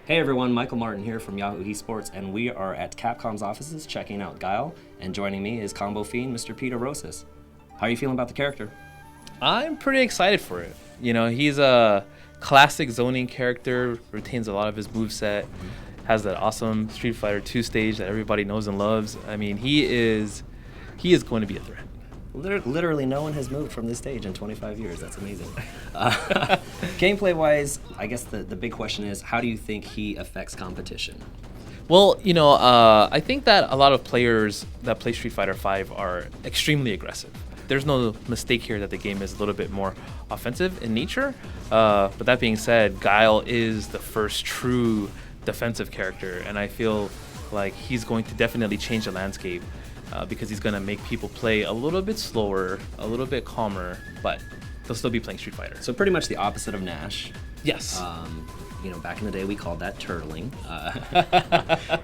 Hey everyone, Michael Martin here from Yahoo eSports, and we are at Capcom's offices checking out Guile, and joining me is ComboFiend, Mr. Peter Rosas. How are you feeling about the character? I'm pretty excited for it. You know, he's a classic zoning character, retains a lot of his moveset, has that awesome Street Fighter 2 stage that everybody knows and loves. I mean, he is going to be a threat. Literally no one has moved from this stage in 25 years. That's amazing. Gameplay-wise, I guess the big question is, how do you think he affects competition? Well, I think that a lot of players that play Street Fighter 5 are extremely aggressive. There's no mistake here that the game is a little bit more offensive in nature. But that being said, Guile is the first true defensive character, and I feel like he's going to definitely change the landscape because he's going to make people play a little bit slower, a little bit calmer, but they'll still be playing Street Fighter. So pretty much the opposite of Nash. Yes. Back in the day we called that turtling.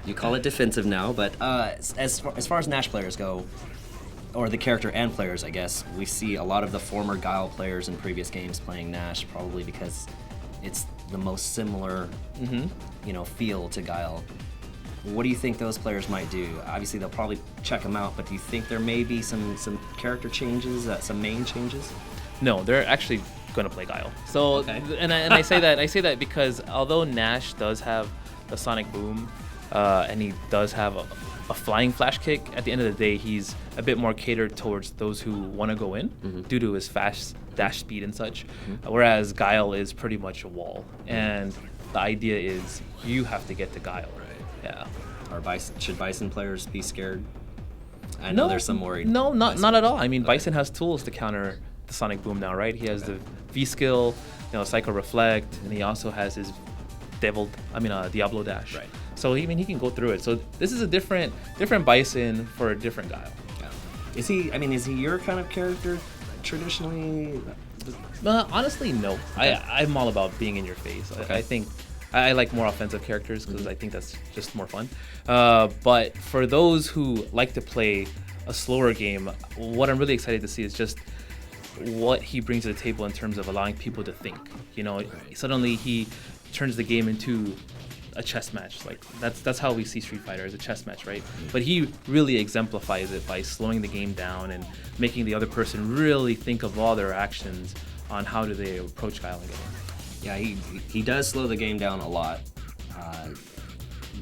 You call it defensive now, but as far as Nash players go, or the character and players, I guess, we see a lot of the former Guile players in previous games playing Nash, probably because it's the most similar, feel to Guile. What do you think those players might do? Obviously, they'll probably check him out, but do you think there may be some character changes, some main changes? No, they're actually going to play Guile. So, okay. and I say that because although Nash does have the sonic boom, and he does have a flying flash kick, at the end of the day, he's a bit more catered towards those who want to go in due to his fast dash speed and such, whereas Guile is pretty much a wall. And the idea is you have to get to Guile. Right. Yeah. Should Bison players be scared? I know there's some worried. No, not at all. I mean, Bison has tools to counter the sonic boom now, right? He has the V skill, Psycho Reflect, and he also has his Diablo dash. Right. So he can go through it. So this is a different Bison for a different Guile. Yeah. Is he your kind of character traditionally? Honestly, no. Okay. I'm all about being in your face. Okay. I think I like more offensive characters because I think that's just more fun. But for those who like to play a slower game, what I'm really excited to see is just what he brings to the table in terms of allowing people to think. Suddenly he turns the game into a chess match. Like that's how we see Street Fighter, as a chess match, right? But he really exemplifies it by slowing the game down and making the other person really think of all their actions on how do they approach Guile again. Yeah, he does slow the game down a lot.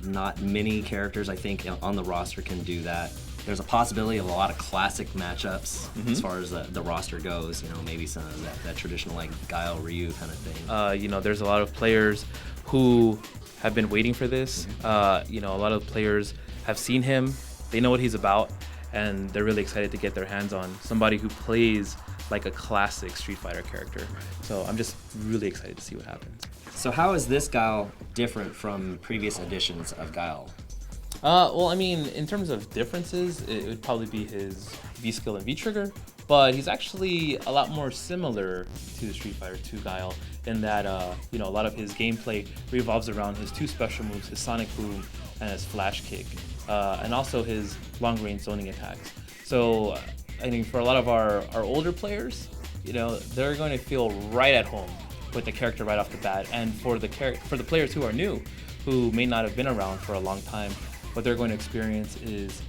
Not many characters, I think, on the roster can do that. There's a possibility of a lot of classic matchups as far as the roster goes. Maybe some of that traditional like Guile Ryu kind of thing. There's a lot of players who have been waiting for this. A lot of players have seen him. They know what he's about, and they're really excited to get their hands on somebody who plays like a classic Street Fighter character. So I'm just really excited to see what happens. So how is this Guile different from previous editions of Guile? In terms of differences, it would probably be his V skill and V trigger, but he's actually a lot more similar to the Street Fighter 2 Guile in that, a lot of his gameplay revolves around his two special moves, his sonic boom and his flash kick, and also his long-range zoning attacks. So I think for a lot of our older players, they're going to feel right at home with the character right off the bat. And for the players who are new, who may not have been around for a long time, what they're going to experience is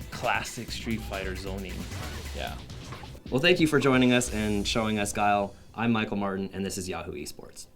classic Street Fighter zoning. Yeah. Well, thank you for joining us and showing us Guile. I'm Michael Martin, and this is Yahoo eSports.